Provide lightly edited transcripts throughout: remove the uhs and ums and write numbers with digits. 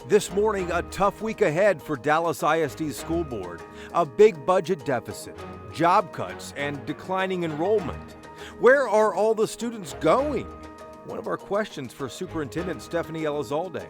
This morning, a tough week ahead for Dallas ISD's school board. A big budget deficit, job cuts, and declining enrollment. Where are all the students going? One of our questions for Superintendent Stephanie Elizalde.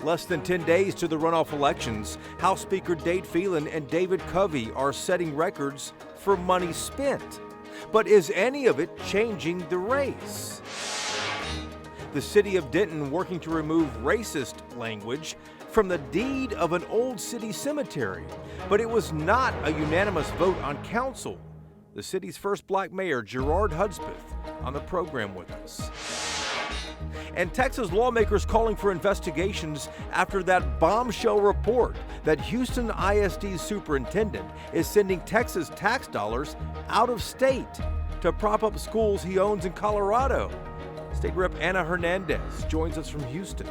Less than 10 days to the runoff elections, House Speaker Dade Phelan and David Covey are setting records for money spent. But is any of it changing the race? The city of Denton working to remove racist language from the deed of an old city cemetery. But it was not a unanimous vote on council. The city's first black mayor, Gerard Hudspeth, on the program with us. And Texas lawmakers calling for investigations after that bombshell report that Houston ISD's superintendent is sending Texas tax dollars out of state to prop up schools he owns in Colorado. State Rep Ana Hernandez joins us from Houston.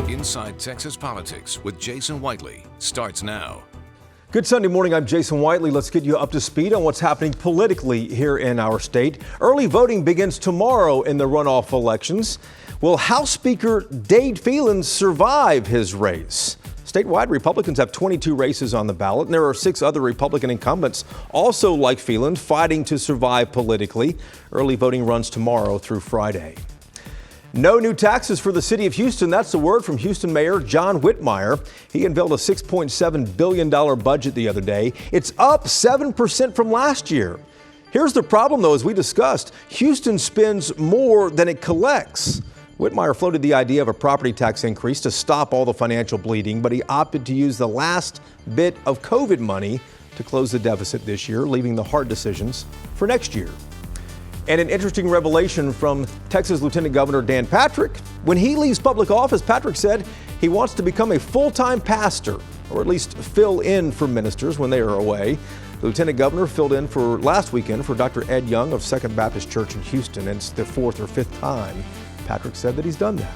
Inside Texas Politics with Jason Whiteley starts now. Good Sunday morning, I'm Jason Whiteley. Let's get you up to speed on what's happening politically here in our state. Early voting begins tomorrow in the runoff elections. Will House Speaker Dade Phelan survive his race? Statewide, Republicans have 22 races on the ballot, and there are 6 other Republican incumbents also like Phelan fighting to survive politically. Early voting runs tomorrow through Friday. No new taxes for the city of Houston. That's the word from Houston Mayor John Whitmire. He unveiled a $6.7 billion budget the other day. It's up 7% from last year. Here's the problem, though, as we discussed. Houston spends more than it collects. Whitmire floated the idea of a property tax increase to stop all the financial bleeding, but he opted to use the last bit of COVID money to close the deficit this year, leaving the hard decisions for next year. And an interesting revelation from Texas Lieutenant Governor Dan Patrick. When he leaves public office, Patrick said he wants to become a full-time pastor, or at least fill in for ministers when they are away. The Lieutenant Governor filled in for last weekend for Dr. Ed Young of Second Baptist Church in Houston, and it's the 4th or 5th time Patrick said that he's done that.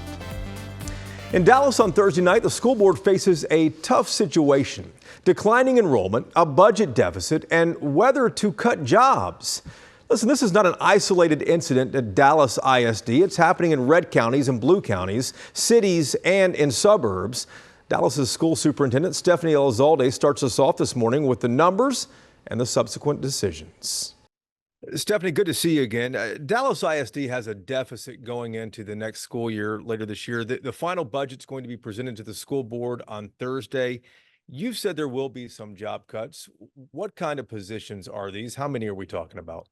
In Dallas on Thursday night, the school board faces a tough situation. Declining enrollment, a budget deficit, and whether to cut jobs. Listen, this is not an isolated incident at Dallas ISD. It's happening in red counties and blue counties, cities, and in suburbs. Dallas's school superintendent, Stephanie Elizalde, starts us off this morning with the numbers and the subsequent decisions. Stephanie, good to see you again. Dallas ISD has a deficit going into the next school year later this year. The final budget's going to be presented to the school board on Thursday. You've said there will be some job cuts. What kind of positions are these? How many are we talking about?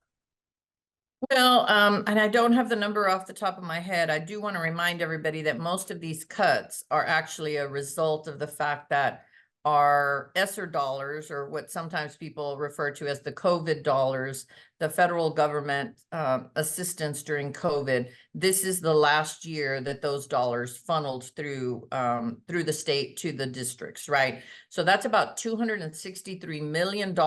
Well, and I don't have the number off the top of my head. I do want to remind everybody that most of these cuts are actually a result of the fact that our ESSER dollars, or what sometimes people refer to as the COVID dollars, the federal government assistance during COVID, this is the last year that those dollars funneled through the state to the districts, right? So that's about $263 million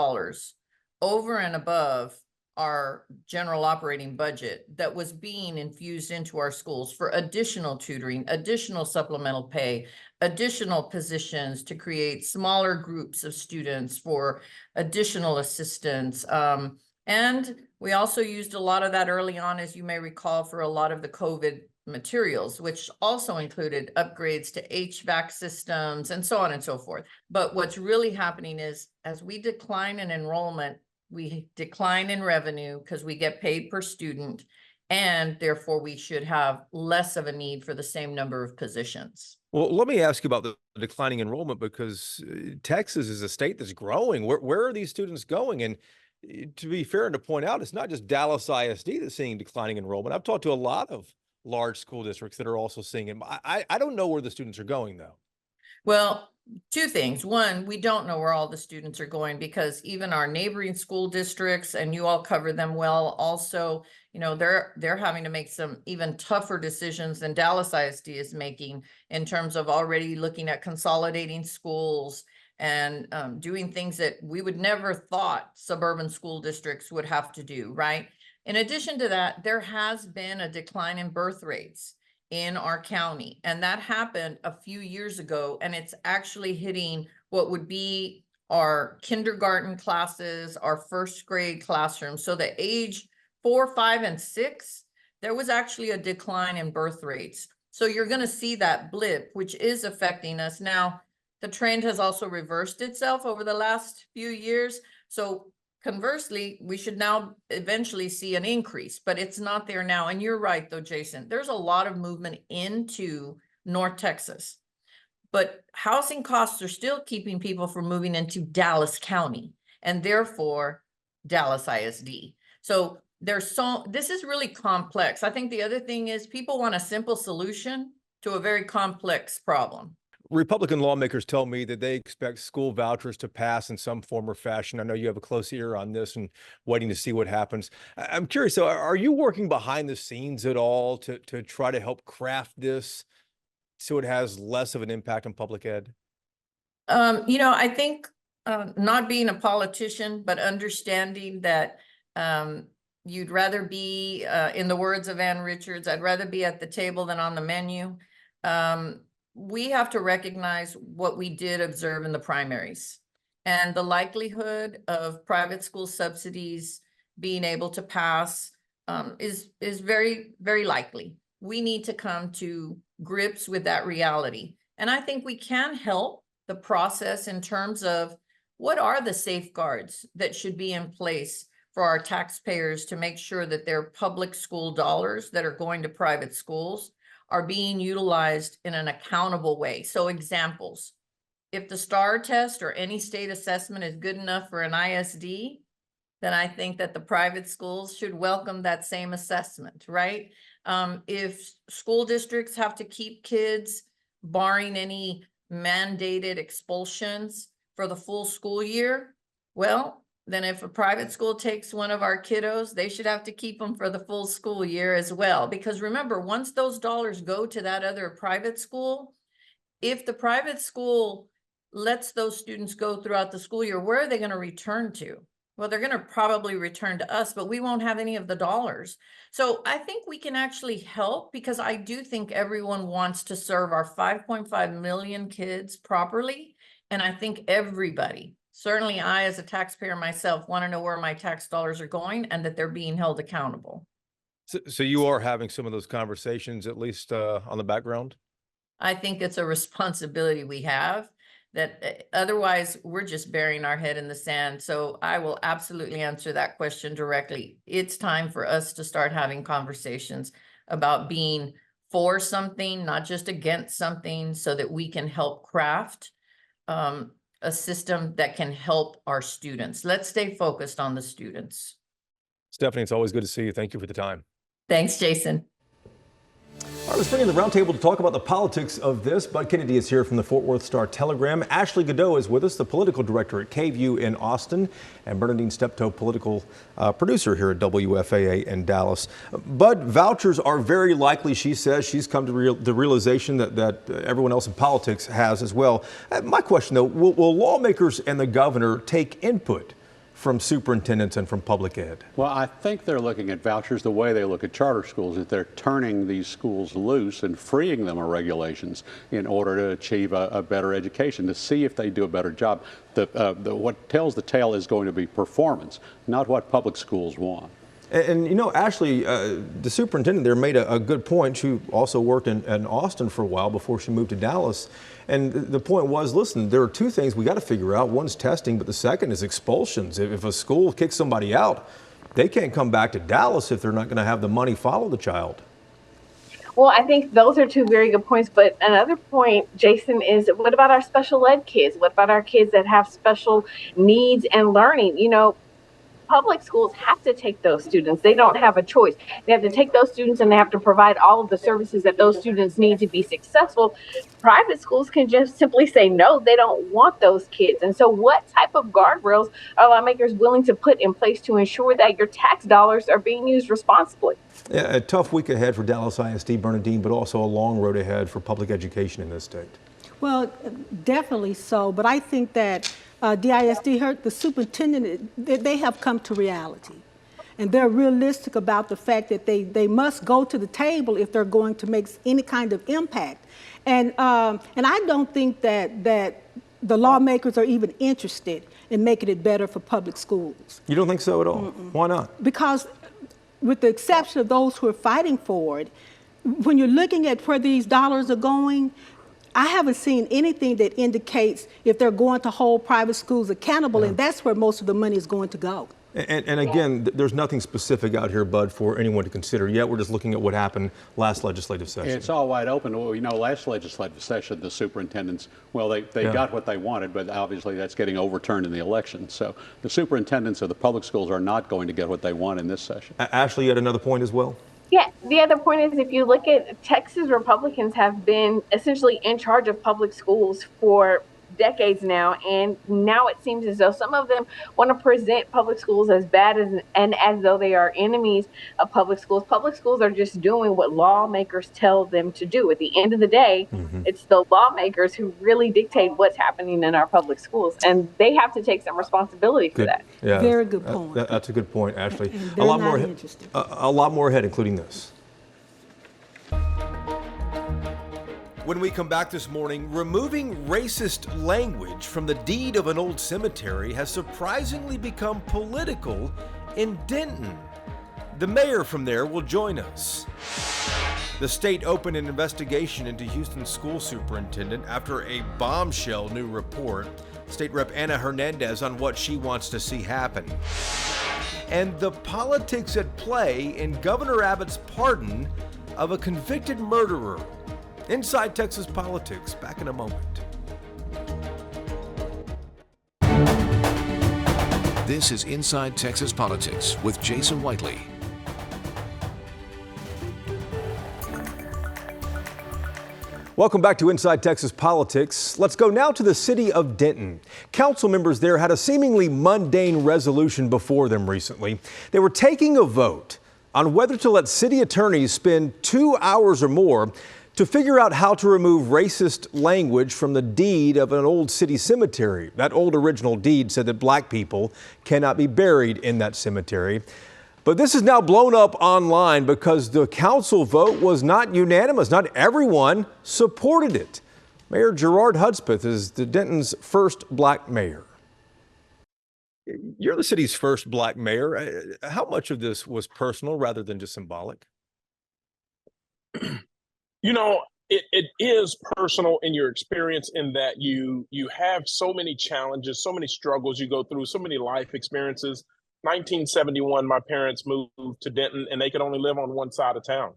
over and above our general operating budget that was being infused into our schools for additional tutoring, additional supplemental pay, additional positions to create smaller groups of students for additional assistance. And we also used a lot of that early on, as you may recall, for a lot of the COVID materials, which also included upgrades to HVAC systems and so on and so forth. But what's really happening is as we decline in enrollment, we decline in revenue because we get paid per student, and therefore we should have less of a need for the same number of positions. Well, let me ask you about the declining enrollment, because Texas is a state that's growing. Where are these students going? And to be fair and to point out, it's not just Dallas ISD that's seeing declining enrollment. I've talked to a lot of large school districts that are also seeing it. I don't know where the students are going, though. Well, 2 things. One, we don't know where all the students are going, because even our neighboring school districts, and you all cover them well, also, you know, they're having to make some even tougher decisions than Dallas ISD is making in terms of already looking at consolidating schools and doing things that we would never thought suburban school districts would have to do, right? In addition to that, there has been a decline in birth rates in our county, and that happened a few years ago, and it's actually hitting what would be our kindergarten classes, our first grade classrooms. So the age 4, 5, and 6, there was actually a decline in birth rates. So you're going to see that blip, which is affecting us. Now, the trend has also reversed itself over the last few years. So conversely, we should now eventually see an increase, but it's not there now. And you're right, though, Jason, there's a lot of movement into North Texas, but housing costs are still keeping people from moving into Dallas County and therefore Dallas ISD. So this is really complex. I think the other thing is people want a simple solution to a very complex problem. Republican lawmakers tell me that they expect school vouchers to pass in some form or fashion. I know you have a close ear on this and waiting to see what happens. I'm curious, so are you working behind the scenes at all to try to help craft this so it has less of an impact on public ed? I think not being a politician, but understanding that you'd rather be, in the words of Ann Richards, I'd rather be at the table than on the menu. We have to recognize what we did observe in the primaries, and the likelihood of private school subsidies being able to pass is very, very likely. We need to come to grips with that reality. And I think we can help the process in terms of what are the safeguards that should be in place for our taxpayers to make sure that their public school dollars that are going to private schools are being utilized in an accountable way. So examples, if the STAR test or any state assessment is good enough for an ISD, then I think that the private schools should welcome that same assessment, right? If school districts have to keep kids, barring any mandated expulsions for the full school year, well, then if a private school takes one of our kiddos, they should have to keep them for the full school year as well. Because remember, once those dollars go to that other private school, if the private school lets those students go throughout the school year, where are they going to return to? Well, they're going to probably return to us, but we won't have any of the dollars. So I think we can actually help, because I do think everyone wants to serve our 5.5 million kids properly. And I think everybody, certainly I as a taxpayer myself, want to know where my tax dollars are going and that they're being held accountable. So you are having some of those conversations, at least on the background? I think it's a responsibility we have, that otherwise we're just burying our head in the sand. So I will absolutely answer that question directly. It's time for us to start having conversations about being for something, not just against something, so that we can help craft a system that can help our students. Let's stay focused on the students. Stephanie, it's always good to see you. Thank you for the time. Thanks, Jason. All right, let's bring in the roundtable to talk about the politics of this. Bud Kennedy is here from the Fort Worth Star-Telegram. Ashley Godot is with us, the political director at KVUE in Austin, and Bernadine Steptoe, political producer here at WFAA in Dallas. Bud, vouchers are very likely, she says. She's come to the realization that everyone else in politics has as well. My question, though, will lawmakers and the governor take input from superintendents and from public ed? Well, I think they're looking at vouchers the way they look at charter schools, that they're turning these schools loose and freeing them of regulations in order to achieve a better education, to see if they do a better job. What tells the tale is going to be performance, not what public schools want. And you know, Ashley, the superintendent there made a good point. She also worked in Austin for a while before she moved to Dallas. And the point was, listen, there are two things we got to figure out. One's testing, but the second is expulsions. If a school kicks somebody out, they can't come back to Dallas if they're not going to have the money follow the child. Well, I think those are two very good points. But another point, Jason, is what about our special ed kids? What about our kids that have special needs and learning? You know, public schools have to take those students. They don't have a choice. They have to take those students and they have to provide all of the services that those students need to be successful. Private schools can just simply say, no, they don't want those kids. And so what type of guardrails are lawmakers willing to put in place to ensure that your tax dollars are being used responsibly? Yeah, a tough week ahead for Dallas ISD, Bernadine, but also a long road ahead for public education in this state. Well, definitely so. But I think that DISD heard the superintendent, they have come to reality. And they're realistic about the fact that they must go to the table if they're going to make any kind of impact. And I don't think that the lawmakers are even interested in making it better for public schools. You don't think so at all? Why not? Because with the exception of those who are fighting for it, when you're looking at where these dollars are going, I haven't seen anything that indicates if they're going to hold private schools accountable, and that's where most of the money is going to go. And again, there's nothing specific out here, Bud, for anyone to consider yet. We're just looking at what happened last legislative session. It's all wide open. Well, you know, last legislative session, the superintendents, well, they got what they wanted, but obviously that's getting overturned in the election. So the superintendents of the public schools are not going to get what they want in this session. Ashley, you had another point as well? Yeah, the other point is if you look at Texas, Republicans have been essentially in charge of public schools for decades now, and now it seems as though some of them want to present public schools as bad as though they are enemies of public schools. Public schools are just doing what lawmakers tell them to do. At the end of the day, it's the lawmakers who really dictate what's happening in our public schools, and they have to take some responsibility for that. Yeah, Very good point. That's a good point, Ashley. And A they're lot not more. interested. A lot more ahead, including this. When we come back this morning, removing racist language from the deed of an old cemetery has surprisingly become political in Denton. The mayor from there will join us. The state opened an investigation into Houston's school superintendent after a bombshell new report. State Rep Ana Hernandez on what she wants to see happen. And the politics at play in Governor Abbott's pardon of a convicted murderer. Inside Texas Politics, back in a moment. This is Inside Texas Politics with Jason Whiteley. Welcome back to Inside Texas Politics. Let's go now to the city of Denton. Council members there had a seemingly mundane resolution before them recently. They were taking a vote on whether to let city attorneys spend 2 hours or more to figure out how to remove racist language from the deed of an old city cemetery. That old original deed said that black people cannot be buried in that cemetery. But this is now blown up online because the council vote was not unanimous. Not everyone supported it. Mayor Gerard Hudspeth is the Denton's first black mayor. You're the city's first black mayor. How much of this was personal rather than just symbolic? You know, it is personal in your experience in that you have so many challenges, so many struggles you go through, so many life experiences. 1971, my parents moved to Denton and they could only live on one side of town.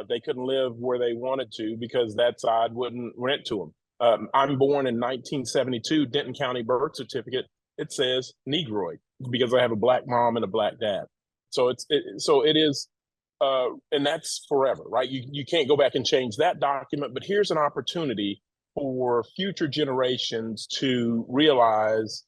They couldn't live where they wanted to because that side wouldn't rent to them. I'm born in 1972, Denton County birth certificate. It says Negroid because I have a black mom and a black dad. So it is. And that's forever, right? You can't go back and change that document, but here's an opportunity for future generations to realize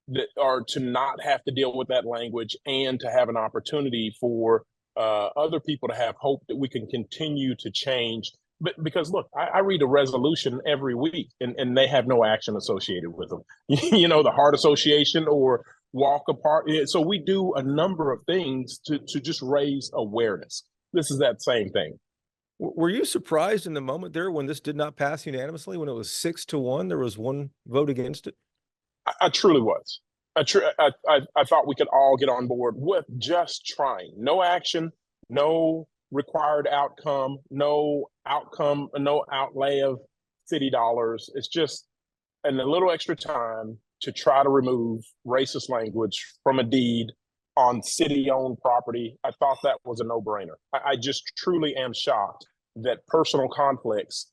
that, or to not have to deal with that language, and to have an opportunity for other people to have hope that we can continue to change. But because look, I read a resolution every week and they have no action associated with them. You know, the Heart Association or Walk Apart. So we do a number of things to just raise awareness. This is that same thing. Were you surprised in the moment there when this did not pass unanimously, when it was 6-1, there was one vote against it? I truly was. I thought we could all get on board with just trying. No action, no required outcome, no outlay of city dollars. It's just a little extra time to try to remove racist language from a deed on city-owned property. I thought that was a no-brainer. I just truly am shocked that personal conflicts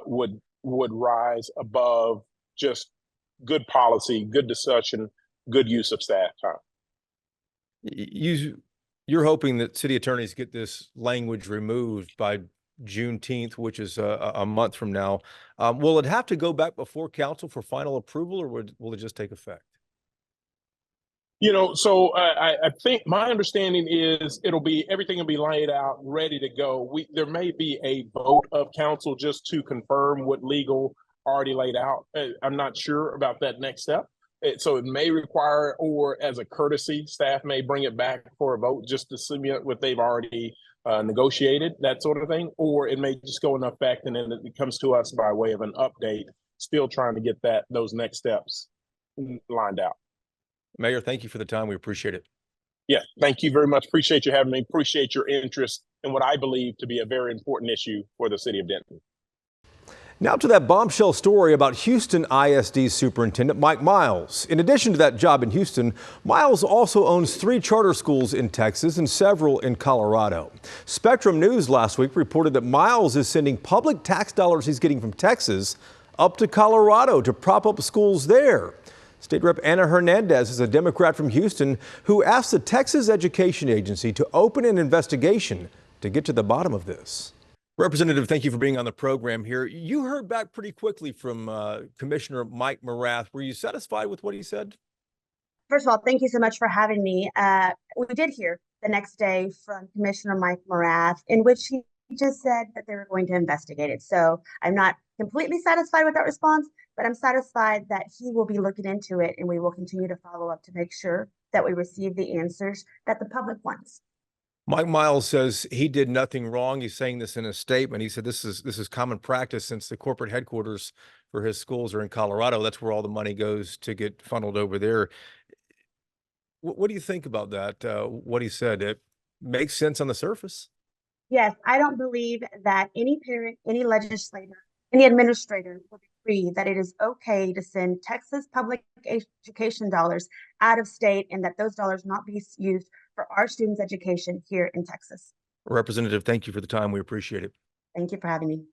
would rise above just good policy, good discussion, good use of staff time. You're hoping that city attorneys get this language removed by Juneteenth, which is a month from now. Will it have to go back before council for final approval, or will it just take effect? You know, so I think my understanding is everything will be laid out, ready to go. There may be a vote of council just to confirm what legal already laid out. I'm not sure about that next step. So it may require, or as a courtesy, staff may bring it back for a vote just to simulate what they've already negotiated, that sort of thing. Or it may just go in effect and then it comes to us by way of an update, still trying to get those next steps lined out. Mayor, thank you for the time. We appreciate it. Yeah, thank you very much. Appreciate you having me. Appreciate your interest in what I believe to be a very important issue for the city of Denton. Now to that bombshell story about Houston ISD Superintendent Mike Miles. In addition to that job in Houston, Miles also owns 3 charter schools in Texas and several in Colorado. Spectrum News last week reported that Miles is sending public tax dollars he's getting from Texas up to Colorado to prop up schools there. State Rep Ana Hernandez is a Democrat from Houston who asked the Texas Education Agency to open an investigation to get to the bottom of this. Representative, thank you for being on the program here. You heard back pretty quickly from Commissioner Mike Morath. Were you satisfied with what he said? First of all, thank you so much for having me. We did hear the next day from Commissioner Mike Morath, in which he just said that they were going to investigate it. So I'm not completely satisfied with that response, but I'm satisfied that he will be looking into it, and we will continue to follow up to make sure that we receive the answers that the public wants. Mike Miles says he did nothing wrong. He's saying this in a statement. He said this is common practice since the corporate headquarters for his schools are in Colorado. That's where all the money goes to get funneled over there. What do you think about that? What he said, it makes sense on the surface. Yes, I don't believe that any parent, any legislator, any administrator would agree that it is okay to send Texas public education dollars out of state and that those dollars not be used for our students' education here in Texas. Representative, thank you for the time. We appreciate it. Thank you for having me.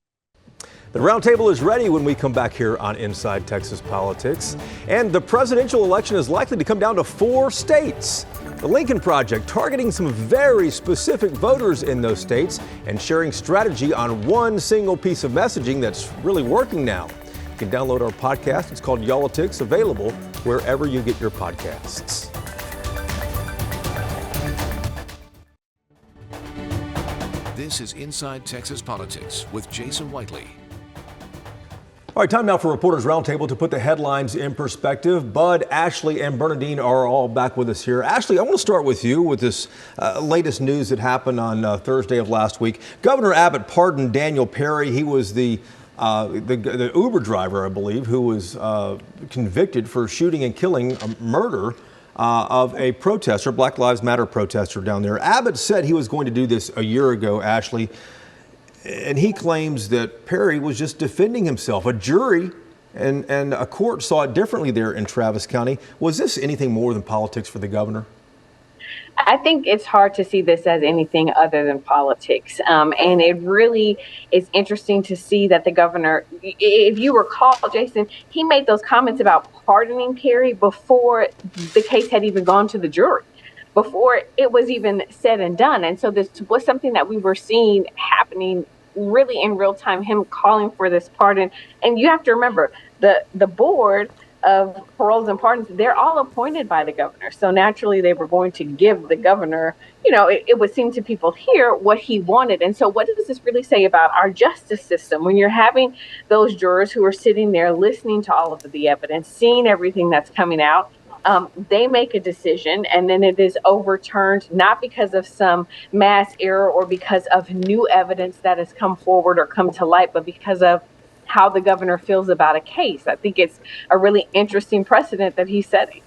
The roundtable is ready when we come back here on Inside Texas Politics. And the presidential election is likely to come down to 4 states. The Lincoln Project targeting some very specific voters in those states and sharing strategy on one single piece of messaging that's really working now. You can download our podcast. It's called Y'all-itics, available wherever you get your podcasts. This is Inside Texas Politics with Jason Whiteley. All right, time now for Reporters Roundtable to put the headlines in perspective. Bud, Ashley, and Bernadine are all back with us here. Ashley, I want to start with you with this latest news that happened on Thursday of last week. Governor Abbott pardoned Daniel Perry. He was the Uber driver, I believe, who was convicted for shooting and killing a murder of a protester, Black Lives Matter protester down there. Abbott said he was going to do this a year ago, Ashley, and he claims that Perry was just defending himself. A jury and a court saw it differently there in Travis County. Was this anything more than politics for the governor? I think it's hard to see this as anything other than politics. And it really is interesting to see that the governor, if you recall, Jason, he made those comments about pardoning Perry before the case had even gone to the jury, before it was even said and done. And so this was something that we were seeing happening really in real time, him calling for this pardon. And you have to remember, the board of paroles and pardons, they're all appointed by the governor. So naturally, they were going to give the governor, it would seem to people here what he wanted. And so what does this really say about our justice system? When you're having those jurors who are sitting there listening to all of the evidence, seeing everything that's coming out, they make a decision and then it is overturned, not because of some mass error or because of new evidence that has come forward or come to light, but because of how the governor feels about a case. I think it's a really interesting precedent that he's setting.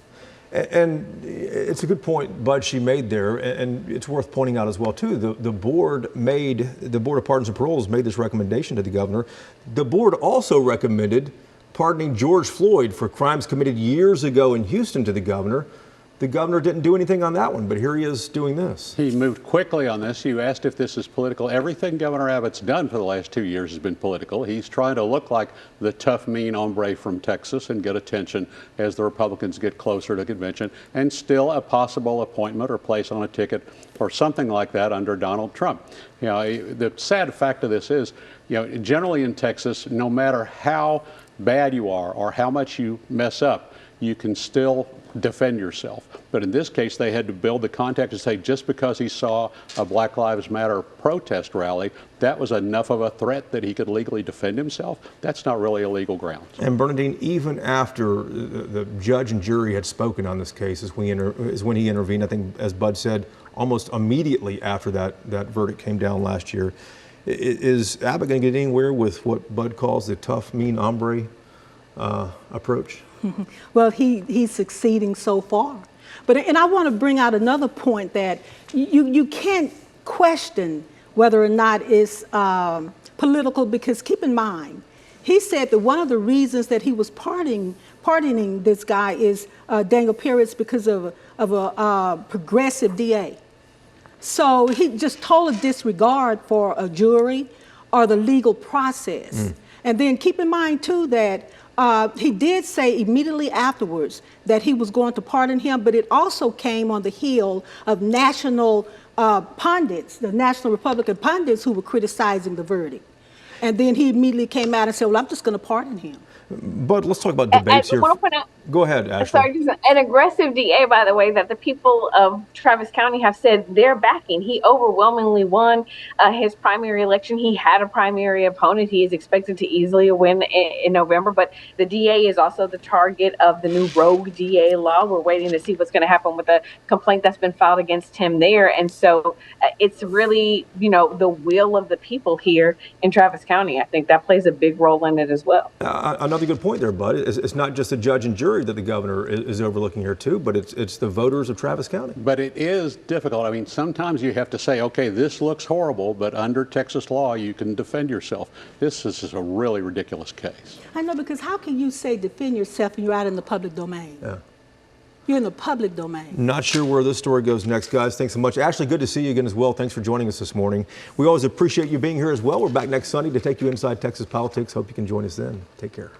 And it's a good point, Bud, she made there, and it's worth pointing out as well, too. The board of Pardons and Paroles made this recommendation to the governor. The board also recommended pardoning George Floyd for crimes committed years ago in Houston to the governor. The governor didn't do anything on that one, but here he is doing this. He moved quickly on this. You asked if this is political. Everything Governor Abbott's done for the last 2 years has been political. He's trying to look like the tough, mean hombre from Texas and get attention as the Republicans get closer to convention, and still a possible appointment or place on a ticket or something like that under Donald Trump. The sad fact of this is, generally in Texas, no matter how bad you are or how much you mess up, you can still defend yourself. But in this case, they had to build the context and say just because he saw a Black Lives Matter protest rally, that was enough of a threat that he could legally defend himself. That's not really a legal ground. And Bernadine, even after the judge and jury had spoken on this case is when he intervened. I think, as Bud said, almost immediately after that verdict came down last year. Is Abbott going to get anywhere with what Bud calls the tough, mean hombre approach? Well, he's succeeding so far. And I want to bring out another point that you can't question whether or not it's political, because keep in mind, he said that one of the reasons that he was pardoning this guy is Daniel Perez because of a progressive DA. So he just total disregard for a jury or the legal process. And then keep in mind too that he did say immediately afterwards that he was going to pardon him, but it also came on the heel of national pundits, the National Republican pundits, who were criticizing the verdict. And then he immediately came out and said, well, I'm just going to pardon him. But let's talk about debates here. Go ahead, Ashley. Sorry, just an aggressive DA, by the way, that the people of Travis County have said they're backing. He overwhelmingly won his primary election. He had a primary opponent. He is expected to easily win in November, but the DA is also the target of the new rogue DA law. We're waiting to see what's going to happen with the complaint that's been filed against him there. And so it's really, the will of the people here in Travis County. I think that plays a big role in it as well. Another good point there, Bud. It's not just the judge and jury that the governor is overlooking here too, but it's the voters of Travis County. But it is difficult. I mean, sometimes you have to say, okay, this looks horrible, but under Texas law, you can defend yourself. This is a really ridiculous case. I know, because how can you say defend yourself and you're out in the public domain? Yeah. You're in the public domain. Not sure where this story goes next, guys. Thanks so much. Ashley, good to see you again as well. Thanks for joining us this morning. We always appreciate you being here as well. We're back next Sunday to take you inside Texas politics. Hope you can join us then. Take care.